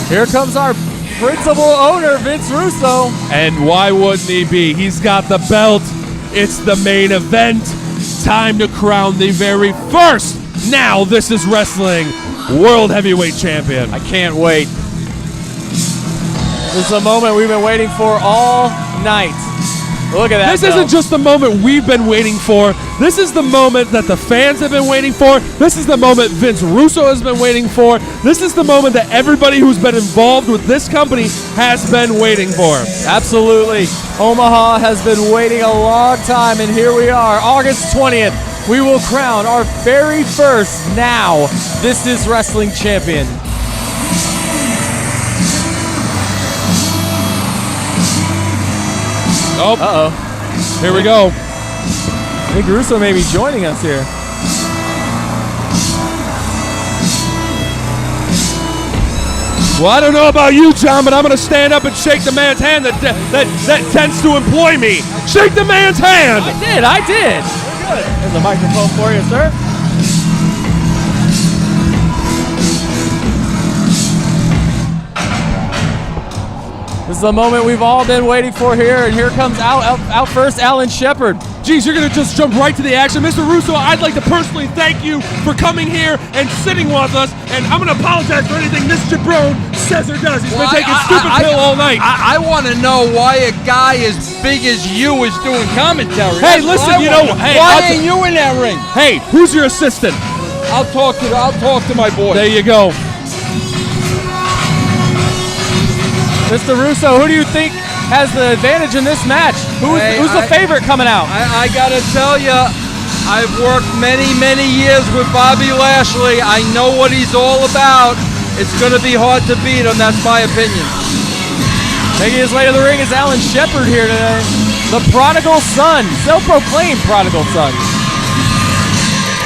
Here comes our principal owner, Vince Russo. And why wouldn't he be? He's got the belt. It's the main event. Time to crown the very first Now This Is Wrestling World Heavyweight Champion. I can't wait. This is a moment we've been waiting for all night. Look at that. This isn't just the moment we've been waiting for. This is the moment that the fans have been waiting for. This is the moment Vince Russo has been waiting for. This is the moment that everybody who's been involved with this company has been waiting for. Absolutely. Omaha has been waiting a long time, and here we are, August 20th. We will crown our very first Now This Is Wrestling champion. Oh, uh-oh. Here we go. I think Russo may be joining us here. Well, I don't know about you, John, but I'm going to stand up and shake the man's hand that tends to employ me. Shake the man's hand! I did. Very good. There's a microphone for you, sir. This is the moment we've all been waiting for here, and here comes out first, Alan Shepard. Geez, you're going to just jump right to the action. Mr. Russo, I'd like to personally thank you for coming here and sitting with us, and I'm going to apologize for anything this jabron says or does. He's been taking stupid pill all night. I want to know why a guy as big as you is doing commentary. Hey, listen, you know, hey, why ain't you in that ring? Hey, who's your assistant? I'll talk to my boy. There you go. Mr. Russo, who do you think has the advantage in this match? Who's the favorite coming out? I got to tell you, I've worked many, many years with Bobby Lashley. I know what he's all about. It's going to be hard to beat him. That's my opinion. Making his way to the ring is Alan Shepard here today. The prodigal son, self-proclaimed prodigal son.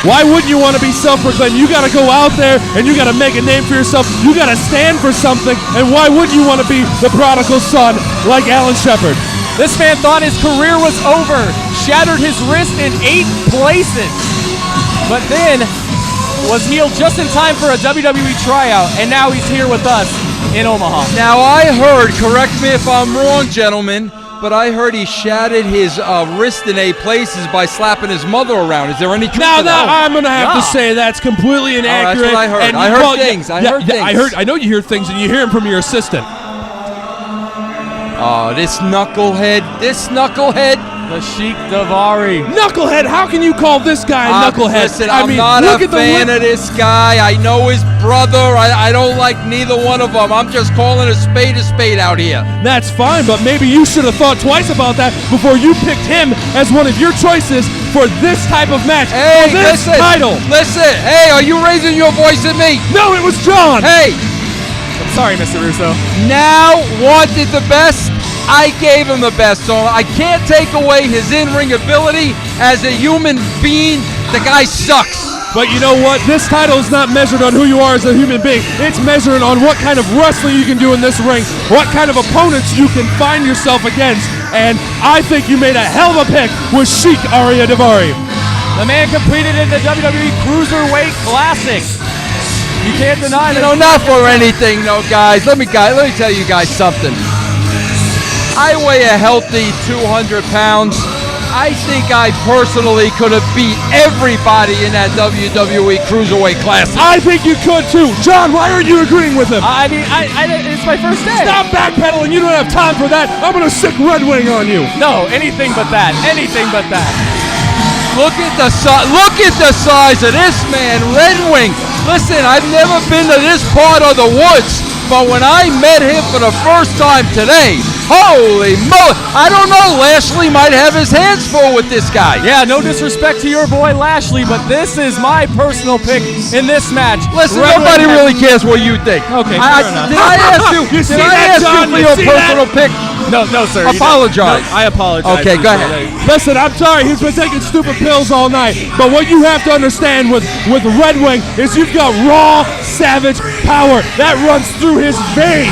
Why wouldn't you want to be self-proclaimed? You got to go out there and you got to make a name for yourself. You got to stand for something. And why wouldn't you want to be the prodigal son like Alan Shepard? This man thought his career was over, shattered his wrist in 8 places, but then was healed just in time for a WWE tryout, and now he's here with us in Omaha. Now I heard, correct me if I'm wrong, gentlemen, but I heard he shattered his wrist in 8 places by slapping his mother around. Is there any truth to that? Now, I'm going to have to say that's completely inaccurate. That's what I heard. And I heard things. I know you hear things, and you hear them from your assistant. Oh, this knucklehead. The Sheik Daivari. Knucklehead? How can you call this guy a knucklehead? Listen, I'm not a fan of this guy. I know his brother. I don't like neither one of them. I'm just calling a spade out here. That's fine, but maybe you should have thought twice about that before you picked him as one of your choices for this type of match. Hey, for this title. Listen, hey, are you raising your voice at me? No, it was John. Hey. I'm sorry, Mr. Russo. Now wanted the best. I gave him the best, so I can't take away his in-ring ability as a human being. The guy sucks. But you know what? This title is not measured on who you are as a human being. It's measured on what kind of wrestling you can do in this ring, what kind of opponents you can find yourself against. And I think you made a hell of a pick with Sheik Daivari. The man competed in the WWE Cruiserweight Classic. You can't deny that. No, not for anything, no, guys. Let me tell you guys something. I weigh a healthy 200 pounds. I think I personally could have beat everybody in that WWE Cruiserweight Classic. I think you could too. John, why aren't you agreeing with him? I mean, it's my first day. Stop backpedaling. You don't have time for that. I'm going to sick Redwing on you. No, anything but that. Anything but that. Look at the size of this man, Redwing. Listen, I've never been to this part of the woods, but when I met him for the first time today, holy moly! I don't know, Lashley might have his hands full with this guy. Yeah, no disrespect to your boy Lashley, but this is my personal pick in this match. Listen, nobody really cares what you think. Okay, fair enough. Did I ask you for your personal pick? No, sir. Apologize. No, I apologize. Okay, go ahead. Listen, I'm sorry. He's been taking stupid pills all night. But what you have to understand with Redwing is you've got raw, savage power that runs through his veins.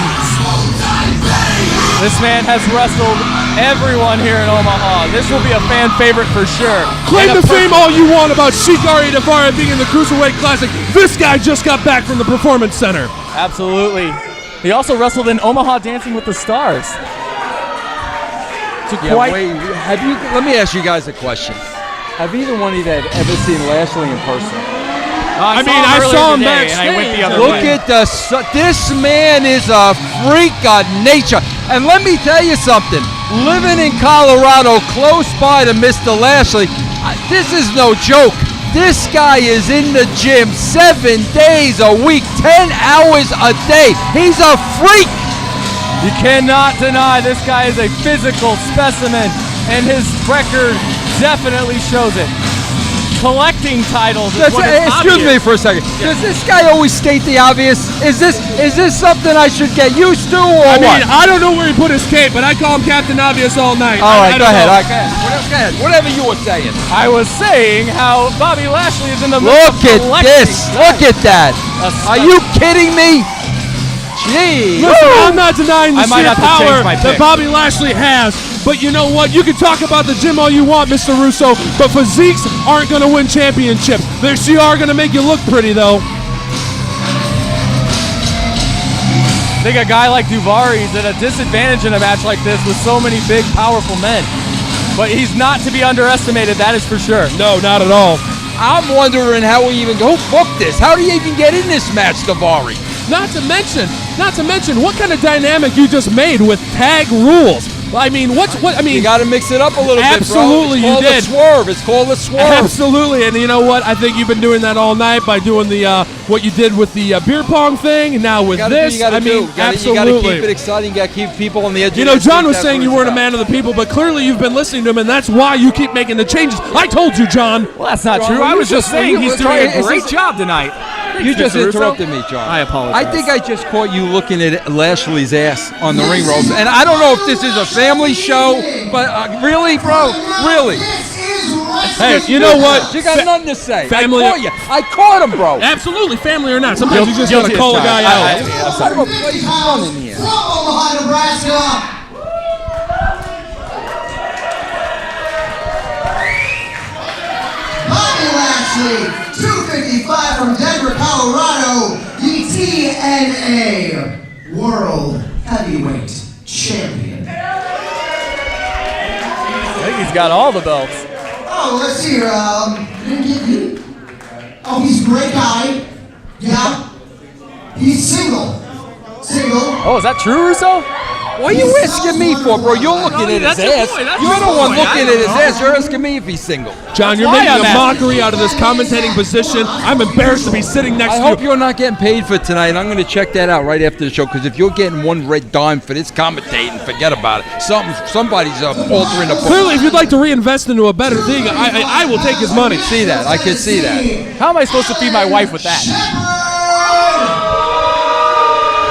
This man has wrestled everyone here in Omaha. This will be a fan favorite for sure. Claim the fame all you want about Sheik Daivari being in the Cruiserweight Classic. This guy just got back from the Performance Center. Absolutely. He also wrestled in Omaha Dancing with the Stars. Let me ask you guys a question. Have either one of you ever seen Lashley in person? I saw him backstage. And I went the other Look way. at this man is a freak of nature. And let me tell you something. Living in Colorado, close by to Mr. Lashley, this is no joke. This guy is in the gym 7 days a week, 10 hours a day. He's a freak. You cannot deny this guy is a physical specimen, and his record definitely shows it. Collecting titles is what is Excuse me obvious. for a second. Does this guy always state the obvious? Is this something I should get used to, or what? I don't know where he put his cape, but I call him Captain Obvious all night. All right, I go don't ahead. know. Go ahead. Whatever you were saying. I was saying how Bobby Lashley is in the Look midst at of collecting this. Look at that. Are you kidding me? Gee. Listen, I'm not denying the I might sheer have to change power my that pick. Bobby Lashley has. But you know what? You can talk about the gym all you want, Mr. Russo, but physiques aren't going to win championships. They sure are going to make you look pretty, though. I think a guy like Daivari is at a disadvantage in a match like this with so many big, powerful men. But he's not to be underestimated, that is for sure. No, not at all. I'm wondering how we even go book this. How do you even get in this match, Daivari? Not to mention, what kind of dynamic you just made with tag rules. I mean, You got to mix it up a little Absolutely, bit, bro. you did. It's called a swerve. Absolutely, and you know what? I think you've been doing that all night by doing the what you did with the beer pong thing, and now with this. Absolutely. You got to keep it exciting. You got to keep people on the edge. You know, John was saying you weren't a man of the people, but clearly you've been listening to him, and that's why you keep making the changes. I told you, John. Well, that's not John, true. I was just saying he's doing a great this- job tonight. You just Mr. Russo. interrupted me, John. I apologize. I think I just caught you looking at Lashley's ass on the ring ropes, and I don't know if this is a family show, but really, bro, really. Hey, you know what? You got nothing to say. family- I caught him, bro. Absolutely, family or not. Sometimes you just got to Guilty call a as guy charged. out. What kind of a place is fun in here? From Omaha, Nebraska. Bobby Lashley, 255 from Denver, Colorado, the TNA World Heavyweight Champion. I think he's got all the belts. Oh, let's see here. Oh, he's a great guy. Yeah. He's single. Oh, is that true, Russo? What are you asking me for, bro? You're looking at his that's your ass. boy, that's You're your the one boy. looking I at his don't know. ass. You're asking me if he's single. John, you're why making I'm a asking. mockery out of this commentating position. I'm embarrassed to be sitting next I to hope you. you're not getting paid for tonight. I'm going to check that out right after the show, because if you're getting one red dime for this commentating, forget about it. Somebody's altering the book. Clearly, if you'd like to reinvest into a better thing, I will take his money. See that? I can see that. How am I supposed to feed my wife with that?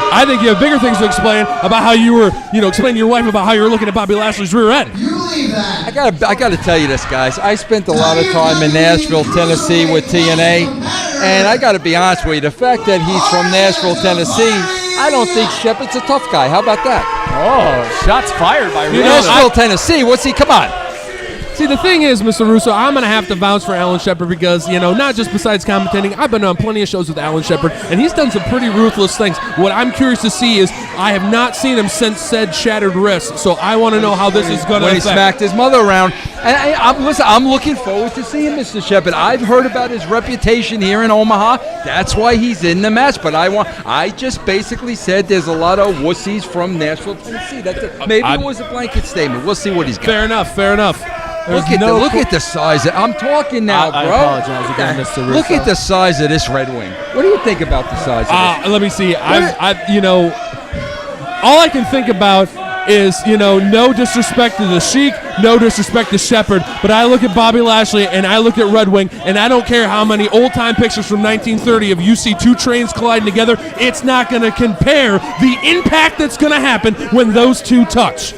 I think you have bigger things to explain about how you were, explain to your wife about how you were looking at Bobby Lashley's rear end. You leave that. I gotta tell you this, guys. I spent a lot of time in Nashville, Tennessee with TNA, and I gotta be honest with you. The fact that he's from Nashville, Tennessee, I don't think Shepard's a tough guy. How about that? Oh, shots fired by Russo. Nashville, Tennessee. What's he? Come on. See, the thing is, Mr. Russo, I'm going to have to vouch for Alan Shepard because, not just besides commentating, I've been on plenty of shows with Alan Shepard, and he's done some pretty ruthless things. What I'm curious to see is I have not seen him since said shattered wrist, so I want to know how this is going to When he affect. smacked his mother around. And I'm looking forward to seeing Mr. Shepard. I've heard about his reputation here in Omaha. That's why he's in the match. But I just basically said there's a lot of wussies from Nashville, Tennessee. That's it. Maybe it was a blanket statement. We'll see what he's got. Fair enough. Look at the size. I'm talking now, bro. I apologize again, Mr. Russo. Look at the size of this Redwing. What do you think about the size of this? Let me see. All I can think about is, no disrespect to the Sheik, no disrespect to Shepard, but I look at Bobby Lashley and I look at Redwing, and I don't care how many old-time pictures from 1930 of you see two trains colliding together, it's not going to compare the impact that's going to happen when those two touch.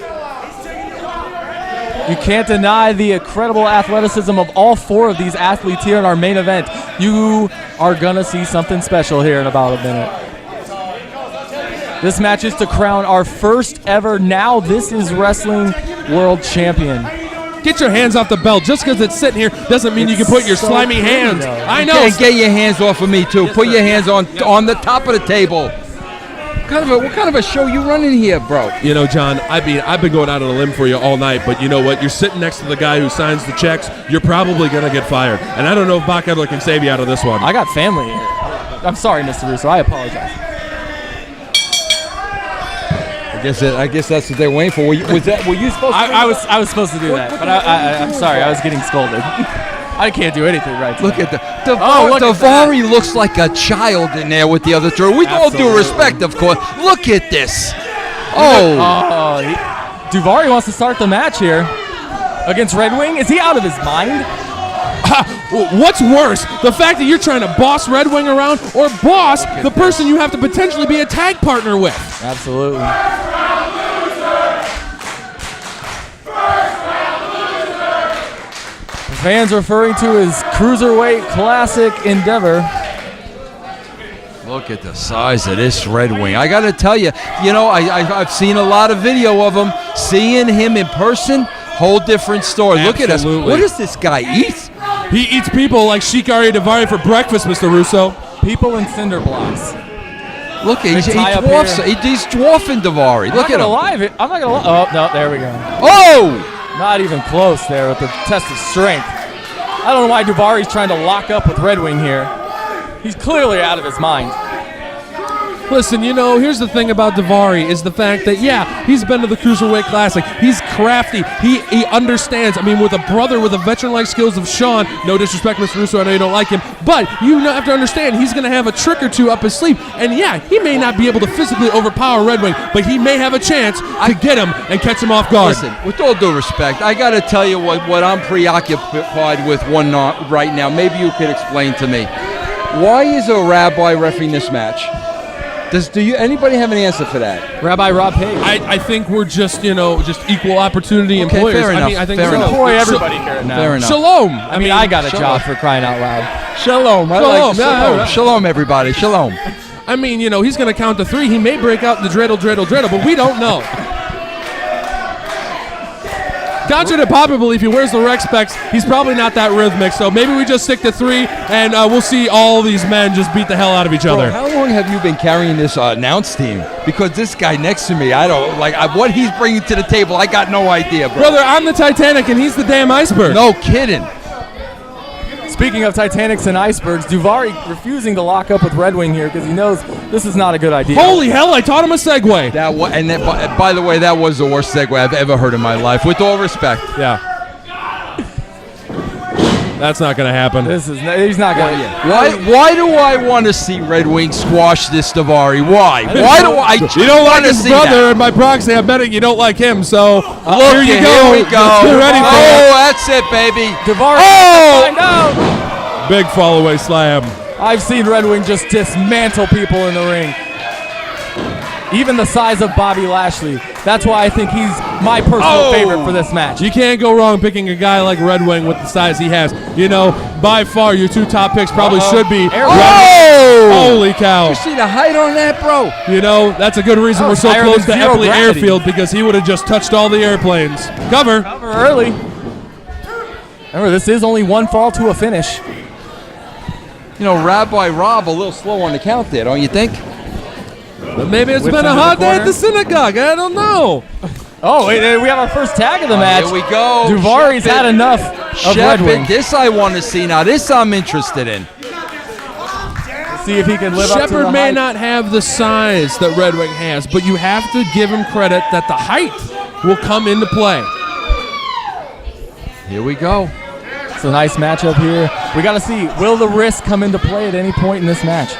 You can't deny the incredible athleticism of all four of these athletes here in our main event. You are going to see something special here in about a minute. This match is to crown our first ever Now This Is Wrestling World Champion. Get your hands off the belt. Just because it's sitting here doesn't mean you can put your so slimy pretty, hands. though. I know. And get your hands off of me, too. Put your hands on the top of the table. What kind of a show you running here, bro? You know, John, I've been going out on a limb for you all night, but you know what? You're sitting next to the guy who signs the checks. You're probably going to get fired. And I don't know if Bach Edler can save you out of this one. I got family here. I'm sorry, Mr. Russo. I apologize. I guess that's what they're waiting for. Were you supposed to? I was supposed to do that, but I'm sorry. I was getting scolded. I can't do anything right. Look at Daivari looks like a child in there with the other two. With all due respect, of course. Look at this. Daivari wants to start the match here against Redwing. Is he out of his mind? What's worse, the fact that you're trying to boss Redwing around or boss the person you have to potentially be a tag partner with? Absolutely. Fans referring to his cruiserweight classic endeavor. Look at the size of this Redwing. I got to tell you, I've seen a lot of video of him. Seeing him in person, whole different story. Look at us. What does this guy eat? He eats people like Shikari Daivari for breakfast, Mr. Russo. People in cinder blocks. Look, he's dwarfing Daivari. Look at him. I'm not gonna lie. Oh, no, there we go. Oh! Not even close there with the test of strength. I don't know why Daivari's trying to lock up with Redwing here. He's clearly out of his mind. Listen, here's the thing about Daivari is the fact that, he's been to the Cruiserweight Classic. He's crafty. He understands. I mean, with a brother with the veteran-like skills of Sean, no disrespect, Mr. Russo, I know you don't like him, but you have to understand he's going to have a trick or two up his sleeve. And, he may not be able to physically overpower Redwing, but he may have a chance to get him and catch him off guard. Listen, with all due respect, I got to tell you what I'm preoccupied with right now. Maybe you could explain to me. Why is a rabbi refereeing this match? Anybody have an answer for that? Rabbi Rob Page. I think we're just equal opportunity employers. Fair enough. I think fair enough. Employ everybody here now. Fair enough. Shalom. I got a job for crying out loud. Shalom. Shalom, everybody. Shalom. I mean, he's going to count to 3. He may break out the dreidel, but we don't know. Contrary to popular belief, he wears the rec specs. He's probably not that rhythmic, so maybe we just stick to 3, and we'll see all these men just beat the hell out of each other. How long have you been carrying this announce team? Because this guy next to me, I don't what he's bringing to the table. I got no idea, bro. Brother, I'm the Titanic, and he's the damn iceberg. No kidding. Speaking of Titanics and icebergs, Daivari refusing to lock up with Redwing here because he knows this is not a good idea. Holy hell, I taught him a segue. By the way, that was the worst segue I've ever heard in my life, with all respect. Yeah. That's not going to happen. He's not going to. Why do I want to see Redwing squash this Daivari? Why? Why do I? You don't like his brother, and by proxy, I'm betting you don't like him. So look, here you go. Here we go. Let's get ready for it. That's it, baby. Daivari. Oh! Big fall away slam. I've seen Redwing just dismantle people in the ring. Even the size of Bobby Lashley. That's why I think he's my personal favorite for this match. You can't go wrong picking a guy like Redwing with the size he has. By far, your 2 top picks probably should be. Holy cow. You see the height on that, bro? That's a good reason we're so close to Eppley Airfield, because he would have just touched all the airplanes. Cover early. Remember, this is only 1 fall to a finish. Rabbi Rob a little slow on the count there, don't you think? But maybe it's been a hot day at the synagogue. I don't know. Oh, wait, we have our first tag of the match. Here we go. Duvari's had enough of Redwing. This I want to see now. This I'm interested in. See if he can live up to the Shepard may hype. not have the size that Redwing has, but you have to give him credit that the height will come into play. Here we go. It's a nice matchup here. We got to see, will the wrist come into play at any point in this match?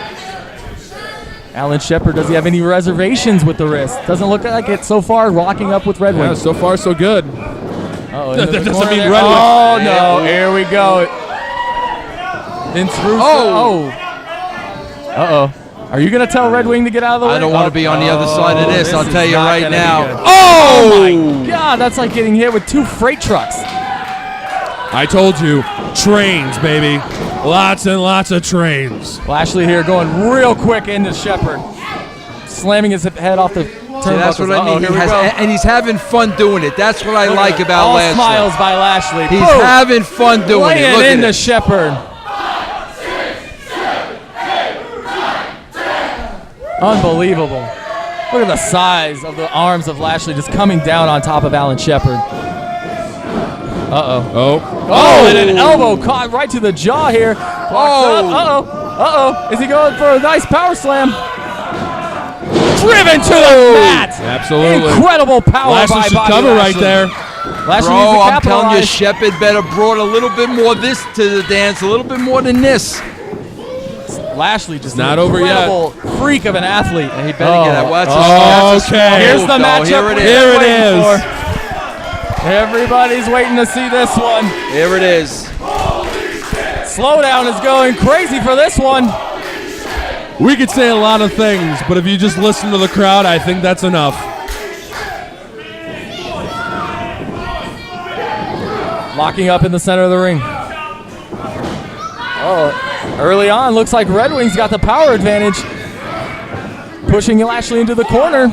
Alan Shepard, does he have any reservations with the wrist? Doesn't look like it so far, locking up with Redwing. Yeah, so far so good. That doesn't mean Redwing. Redwing. Oh, no. Here we go. Vince Russo. Uh-oh. Are you going to tell Redwing to get out of the way? I don't want to be on the other side of this. I'll tell you right now. Oh, my God. That's like getting hit with 2 freight trucks. I told you, trains, baby. Lots and lots of trains. Lashley here going real quick into Shepard. Slamming his head off the turnbuckles. That's what I mean. And he's having fun doing it. That's what I like about all Lashley. Smiles by Lashley. He's having fun doing it. Look into at it. Shepard. Unbelievable. Look at the size of the arms of Lashley just coming down on top of Alan Shepard. Oh, and an elbow caught right to the jaw here. Is he going for a nice power slam? Driven to the mat. Absolutely. Incredible power Lashley by should Bobby cover Lashley. right there. Lashley Bro, needs to I'm telling you, capitalize. Shepard better brought a little bit more this to the dance, a little bit more than this. Lashley just Not an over yet. incredible freak of an athlete. He better get that. Watch okay. Here's the matchup. Here it we've is. been Here it waiting is. for. Everybody's waiting to see this one. Here it is. Slowdown is going crazy for this one. We could say a lot of things, but if you just listen to the crowd, I think that's enough. Locking up in the center of the ring. Oh, early on, looks like Redwing's got the power advantage. Pushing Lashley into the corner.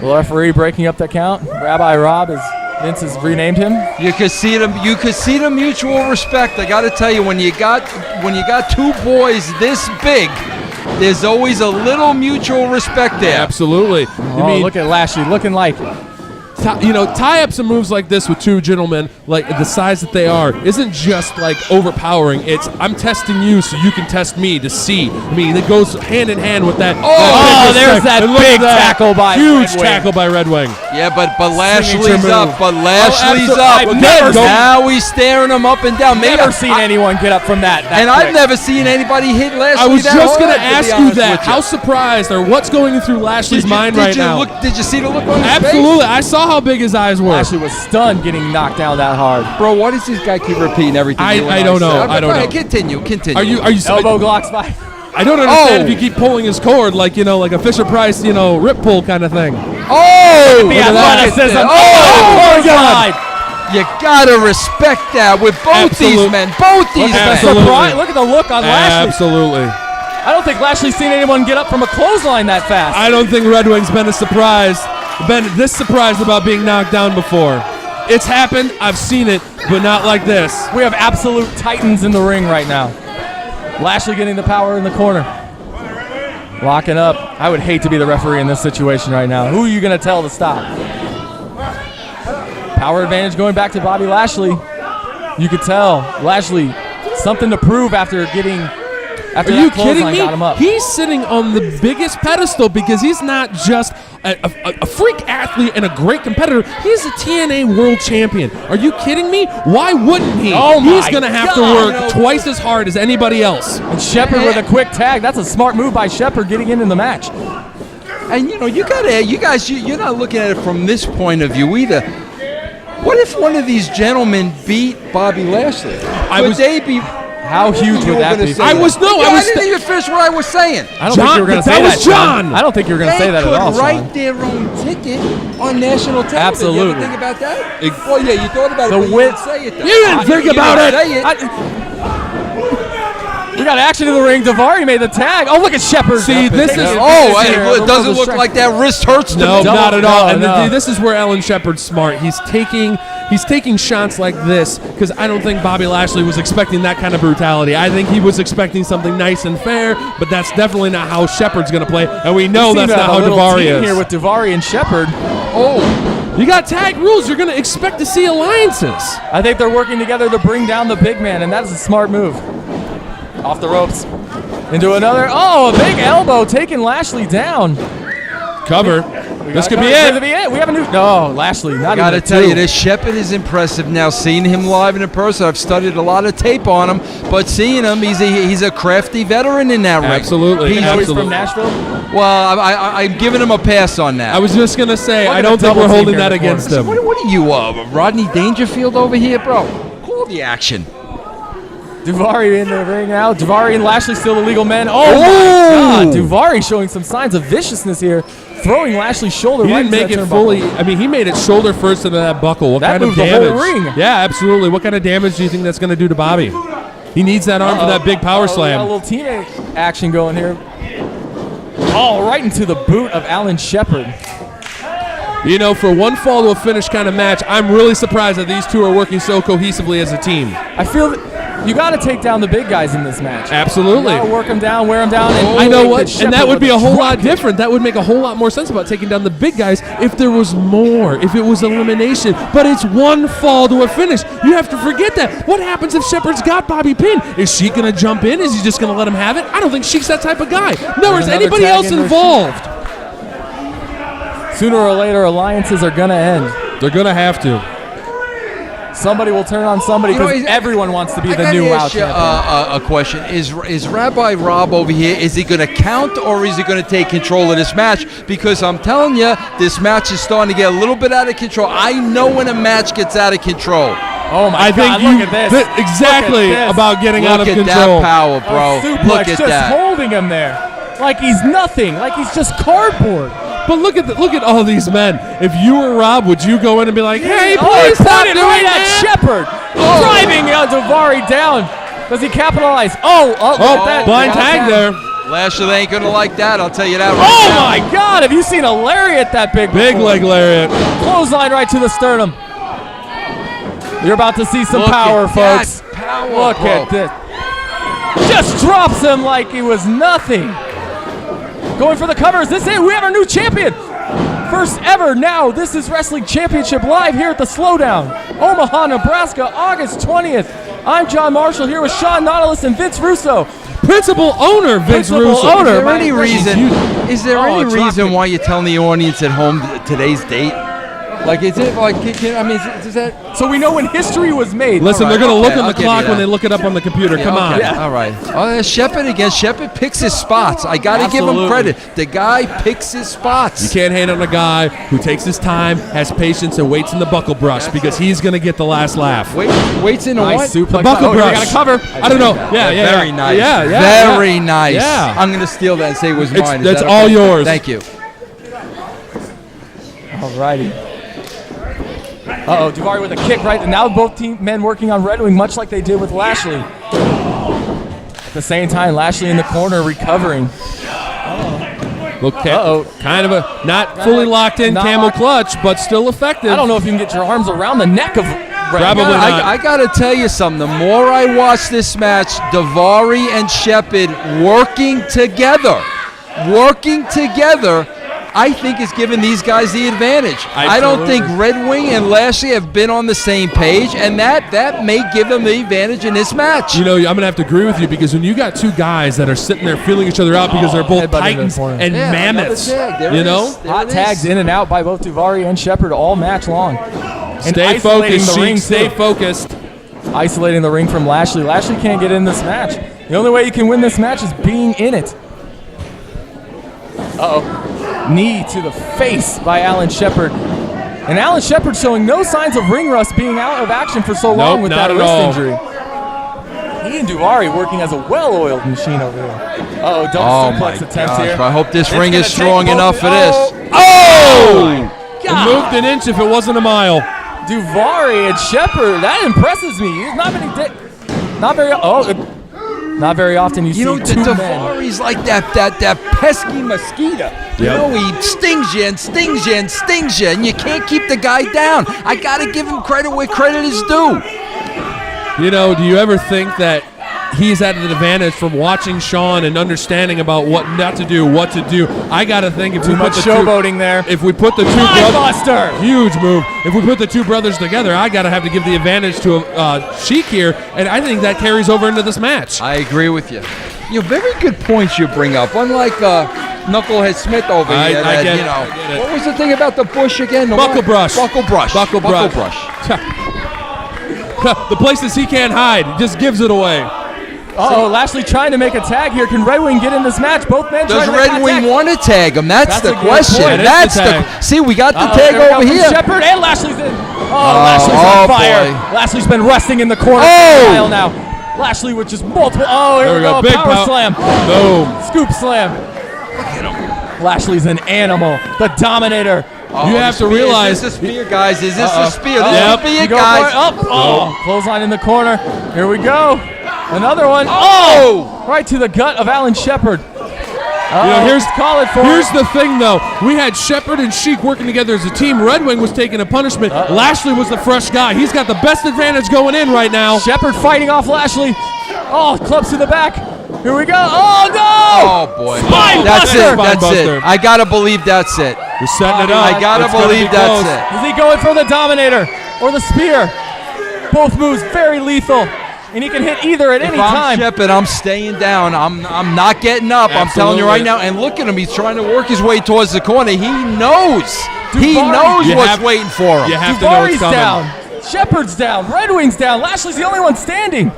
The referee breaking up the count. Rabbi Rob, as Vince has renamed him. You could see them. You could see the mutual respect. I got to tell you, when you got two boys this big, there's always a little mutual respect there. Absolutely. Oh, look at Lashley looking like tie-ups and moves like this with two gentlemen, like the size that they are, isn't just like overpowering. It's I'm testing you so you can test me to see. I mean, it goes hand in hand with that. there's that And look big at that tackle by huge Redwing. tackle by Redwing. Yeah, but Lashley's Signature up. move. But Lashley's absolutely. up. I've never seen- Now he's staring him up and down. Maybe never seen anyone get up from that And quick. I've never seen anybody hit Lashley. I was that just hard, going to be ask you honest that. with you. How surprised or what's going through Lashley's mind right now? Did you see the look on his Absolutely. I saw how big his eyes were. Lashley was stunned getting knocked down that hard. face? Bro, why does this guy keep repeating everything? I don't know. I don't know. Continue. Are you Elbow blocks by. I don't understand Oh. if you keep pulling his cord like like a Fisher Price, rip pull kind of thing. Oh! The Look at that. athleticism. Oh! God. You gotta respect that with both these Absolute- men. Both these men. Absolutely. Look at the look on Lashley. Absolutely. I don't think Lashley's seen anyone get up from a clothesline that fast. I don't think Redwing's been this surprised about being knocked down before. It's happened. I've seen it, but not like this. We have absolute titans in the ring right now. Lashley getting the power in the corner. Locking up. I would hate to be the referee in this situation right now. Who are you going to tell to stop? Power advantage going back to Bobby Lashley. You could tell Lashley something to prove after getting Are you kidding me? got him up. He's sitting on the biggest pedestal because he's not just a freak athlete and a great competitor. He's a TNA world champion. Are you kidding me? Why wouldn't he? Oh my He's going to have to God. work twice as hard as anybody else. And Shepard with a quick tag. That's a smart move by Shepard getting in the match. And you're not looking at it from this point of view either. What if one of these gentlemen beat Bobby Lashley? Would they be? How huge would that be? I was didn't even finish what I was saying. I don't John, think you were going to that say was that, Sean. John. I don't think you were going to say that at all, They could write Sean. their own ticket on national television. Absolutely. You ever think about that? Well, yeah, you thought about it, The but you width- didn't say it. Though. You didn't think about it. Say We got action in the ring. Daivari made the tag. Oh, look at Shepard. See, this is- it doesn't look like that wrist hurts to No, me. not at all. And no. this is where Alan Shepard's smart. He's taking shots like this because I don't think Bobby Lashley was expecting that kind of brutality. I think he was expecting something nice and fair, but that's definitely not how Shepard's going to play. And we know that's not how Daivari team is. here with Daivari and Shepard. You got tag rules. You're going to expect to see alliances. I think they're working together to bring down the big man, and that is a smart move. Off the ropes. Into another. Oh, a big elbow taking Lashley down. Cover. This could be This it. could be it. We have a new. No, Lashley. Not Gotta even tell two. you, this Shepard is impressive now. Seeing him live and in person, I've studied a lot of tape on him, but seeing him, he's a crafty veteran in that ring. Absolutely. You know he's from Absolutely. Nashville. Well, I'm giving him a pass on that. I was just going to say, Look I at don't the think we're double team holding here that in the against corner. him. What are you, Rodney Dangerfield over here, bro? Call the action. Daivari in the ring now. Daivari and Lashley still illegal men. Oh my God! Daivari showing some signs of viciousness here, throwing Lashley's shoulder. He right didn't into make that it turnbuckle. fully. I mean, he made it shoulder first into that buckle. What That kind of moved the whole damage? ring. Yeah, absolutely. What kind of damage do you think that's going to do to Bobby? He needs that arm for that big power We got a slam. little teammate action going here. Oh, right into the boot of Alan Shepard. You know, for one fall to a finish kind of match, I'm really surprised that these two are working so cohesively as a team. I feel that You got to take down the big guys in this match. Absolutely. You got to work them down, wear them down. And I know what, and that would be a whole lot different. That would make a whole lot more sense about taking down the big guys if there was more, if it was elimination. But it's one fall to a finish. You have to forget that. What happens if Shepard's got Bobby pinned? Is Sheik going to jump in? Is he just going to let him have it? I don't think Sheik's that type of guy. Nor is anybody else involved. Sooner or later, alliances are going to end. They're going to have to. Somebody will turn on somebody because everyone wants to be the new WoW champion. A question. Is Rabbi Rob over here, is he going to count or is he going to take control of this match? Because I'm telling you, this match is starting to get a little bit out of control. I know when a match gets out of control. Oh my God, look at this. Exactly about getting out of control. Look at that power, bro. Look at that. Holding him there like he's nothing, like he's just cardboard. But look at all these men. If you were Rob, would you go in and be like, "Hey, he please stop pointed doing right that?" at Shepard, driving Daivari down. Does he capitalize? That blind tag there. Lashley ain't gonna like that. I'll tell you that. Right now. My God! Have you seen a lariat that big? Big leg lariat. Clothesline right to the sternum. You're about to see some power, folks. Look at this. Just drops him like he was nothing. Going for the covers. This is it. We have our new champion. First ever now. This is Wrestling Championship live here at the Slowdown. Omaha, Nebraska, August 20th. I'm John Marshall here with Sean Nautilus and Vince Russo. Principal owner Vince Russo. Is there any reason why you're telling the audience at home today's date? Like, is it like, is that? So we know when history was made. Listen, they're going to look on the clock when they look it up on the computer. Come on. Yeah. All right. Oh, Shepard again. Shepard picks his spots. I got to give him credit. The guy picks his spots. You can't hate on a guy who takes his time, has patience, and waits in the buckle brush because he's going to get the last laugh. Waits in the what? The buckle brush. Got a cover. I don't know. Yeah. Very nice. Very nice. Yeah. I'm going to steal that and say it was mine. That's all yours. Thank you. All righty. Daivari with a kick right. And now both men working on Redwing, much like they did with Lashley. At the same time, Lashley in the corner recovering. Kind of a not fully locked in camel clutch, but still effective. I don't know if you can get your arms around the neck of Redwing. Probably not. I got to tell you something. The more I watch this match, Daivari and Shepard working together, I think is giving these guys the advantage. I don't think Redwing and Lashley have been on the same page, and that may give them the advantage in this match. You know, I'm going to have to agree with you because when you got two guys that are sitting there feeling each other out because they're both titans and mammoths, hot tags in and out by both Daivari and Shepard all match long. And stay focused, Sheik. Stay focused. Isolating the ring from Lashley. Lashley can't get in this match. The only way you can win this match is being in it. Knee to the face by Alan Shepard. And Alan Shepard showing no signs of ring rust, being out of action for so long with that wrist injury. He and Daivari working as a well-oiled machine over there. Double suplex attempt here. I hope this ring is strong enough for this. It moved an inch if it wasn't a mile. Daivari and Shepard, that impresses me. He's not very often you see two men. Daivari's like that pesky mosquito. You know, he stings you and stings you and stings you, and you can't keep the guy down. I got to give him credit where credit is due. You know, do you ever think that he's at an advantage from watching Sean and understanding about what not to do, what to do? I got to think if we put the showboating there. If we put the two brothers, huge move. If we put the two brothers together, I got to have to give the advantage to Sheik here, and I think that carries over into this match. I agree with you. Very good points you bring up. Unlike Knucklehead Smith over here. I get it. What was the thing about the bush again? Buckle brush. Buckle brush. The places he can't hide, he just gives it away. Lashley trying to make a tag here. Can Redwing get in this match? Both men Does trying to Redwing want to tag him? That's the question. See, we got the tag over here. Shepard and Lashley's in. Lashley's on fire. Boy. Lashley's been resting in the corner for a while now. Lashley with just multiple. Here we go. Big power slam. Boom. Scoop slam. Look at him. Lashley's an animal. The Dominator. You have to realize. Is this a spear, guys? Is this a spear? This is a spear, guys. Clothesline in the corner. Here we go. Another one. Right to the gut of Alan Shepard. Here's the thing, though. We had Shepard and Sheik working together as a team. Redwing was taking a punishment. Lashley was the fresh guy. He's got the best advantage going in right now. Shepard fighting off Lashley. Oh, clubs to the back. Here we go. Oh, no! Oh, boy. That's it. That's it. I got to believe that's it. We're setting it up. I got to believe that's it. Is he going for the Dominator or the Spear? Both moves very lethal. And he can hit either at any time. If I'm Shepard, I'm staying down. I'm not getting up. Absolutely. I'm telling you right now. And look at him. He's trying to work his way towards the corner. He knows. He knows what's waiting for him. You have to know it's coming. Down. Shepard's down. Redwing's down. Lashley's the only one standing.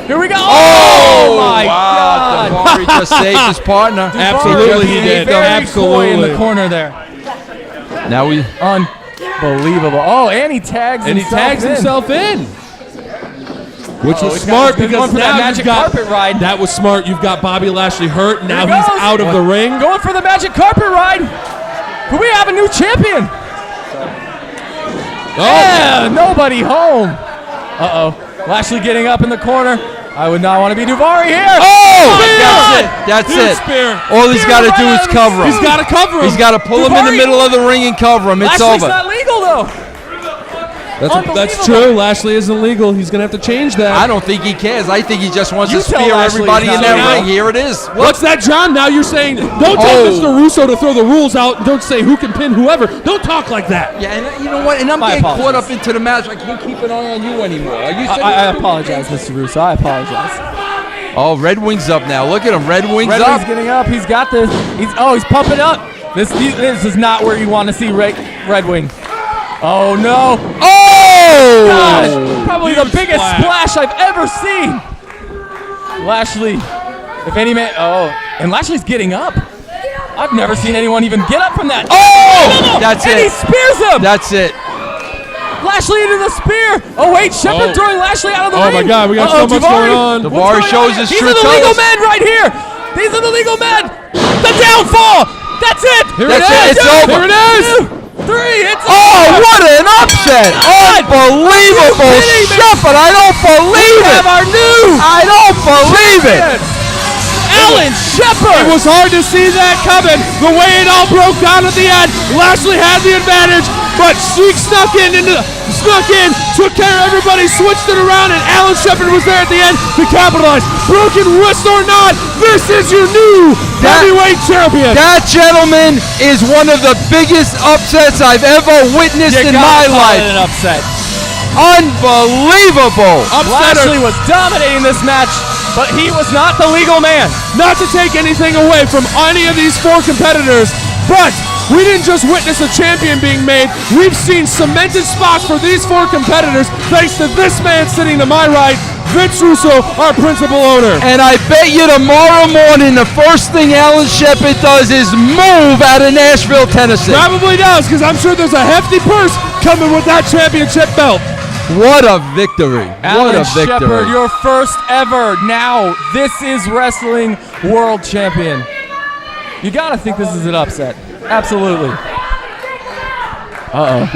Here we go. Oh my God. Daivari just saved his partner. Absolutely he did. Very coy in the corner there. Now we... Unbelievable. Oh, and he tags himself in. Which was smart because now you've got carpet ride. That was smart. You've got Bobby Lashley hurt. Now he's out of the ring. Going for the magic carpet ride. Could we have a new champion? Yeah, nobody home. Lashley getting up in the corner. I would not want to be Daivari here. Oh, that's it. Spear. All he's got to do is cover him. He's got to cover him. He's got to pull him in the middle of the ring and cover him. It's Lashley's over. not legal though. That's true. Lashley isn't legal. He's going to have to change that. I don't think he cares. I think he just wants to spear everybody in that ring. Here it is. What's that, John? Now you're saying, don't tell Mr. Russo to throw the rules out. Don't say who can pin whoever. Don't talk like that. Yeah, and you know what? And I'm getting caught up into the match. I can't keep an eye on you anymore. I apologize, Mr. Russo. I apologize. Oh, Redwing's up now. Look at him. Redwing's up. Redwing's getting up. He's got this. He's pumping up. This is not where you want to see Redwing. Oh, no. Oh! Gosh, probably the biggest splash I've ever seen. Lashley, if any man, and Lashley's getting up. I've never seen anyone even get up from that. Oh! That's it. And he spears him. That's it. Lashley into the spear. Oh, wait, Shepard throwing Lashley out of the ring. Oh, my God, we got so much going on. Daivari shows his true colors. These are the legal men right here. These are the legal men. The downfall. That's it. Here it is. It's over. Here it is. 3, it's over. What an upset. Unbelievable. Shepard, I don't believe it. I don't believe it. Alan Shepard. It was hard to see that coming. The way it all broke down at the end. Lashley had the advantage, but Sheik snuck in, took care of everybody, switched it around, and Alan Shepard was there at the end to capitalize. Broken wrist or not, this is your new heavyweight champion. That gentleman is one of the biggest upsets I've ever witnessed in my life. An upset. Unbelievable. Lashley was dominating this match, but he was not the legal man. Not to take anything away from any of these 4 competitors, but we didn't just witness a champion being made. We've seen cemented spots for these 4 competitors thanks to this man sitting to my right, Vince Russo, our principal owner. And I bet you tomorrow morning the first thing Alan Shepard does is move out of Nashville, Tennessee. Probably does, because I'm sure there's a hefty purse coming with that championship belt. What a victory. What a victory. Shepard, your first ever. Now, this is Wrestling World Champion. You got to think this is an upset. Absolutely.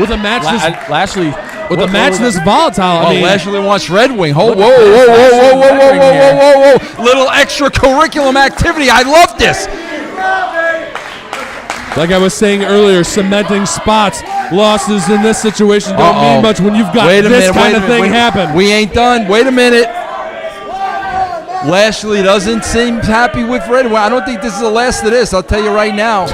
With a match Lashley. With a match this volatile. I mean, Lashley wants Redwing. Whoa. Little extracurriculum activity. I love this. Like I was saying earlier, cementing spots. Losses in this situation don't mean much when you've got this kind of thing happen. We ain't done. Wait a minute. Lashley doesn't seem happy with Redwing. I don't think this is the last of this. I'll tell you right now.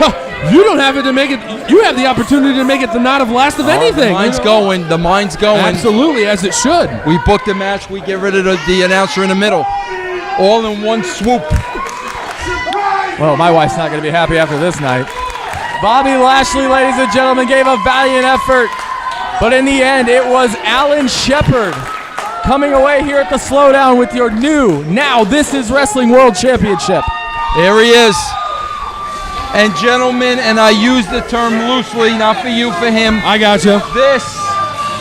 You don't have it to make it. You have the opportunity to make it the not of last of anything. The mind's going. Absolutely, as it should. We booked a match. We get rid of the announcer in the middle. All in one swoop. Well, my wife's not going to be happy after this night. Bobby Lashley, ladies and gentlemen, gave a valiant effort. But in the end, it was Alan Shepard coming away here at the Slowdown with your new, now this is Wrestling World Championship. There he is. And gentlemen, and I use the term loosely, not for you, for him. I gotcha. This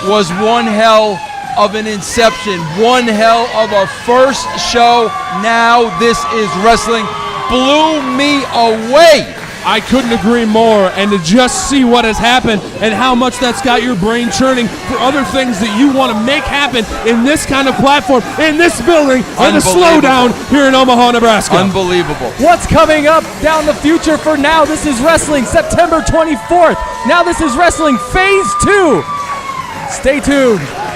was one hell of an inception. One hell of a first show. Now this is wrestling. Blew me away. I couldn't agree more, and to just see what has happened and how much that's got your brain churning for other things that you want to make happen in this kind of platform, in this building, in the slowdown here in Omaha, Nebraska. Unbelievable. What's coming up down the future for Now This Is Wrestling, September 24th. Now This Is Wrestling Phase 2. Stay tuned.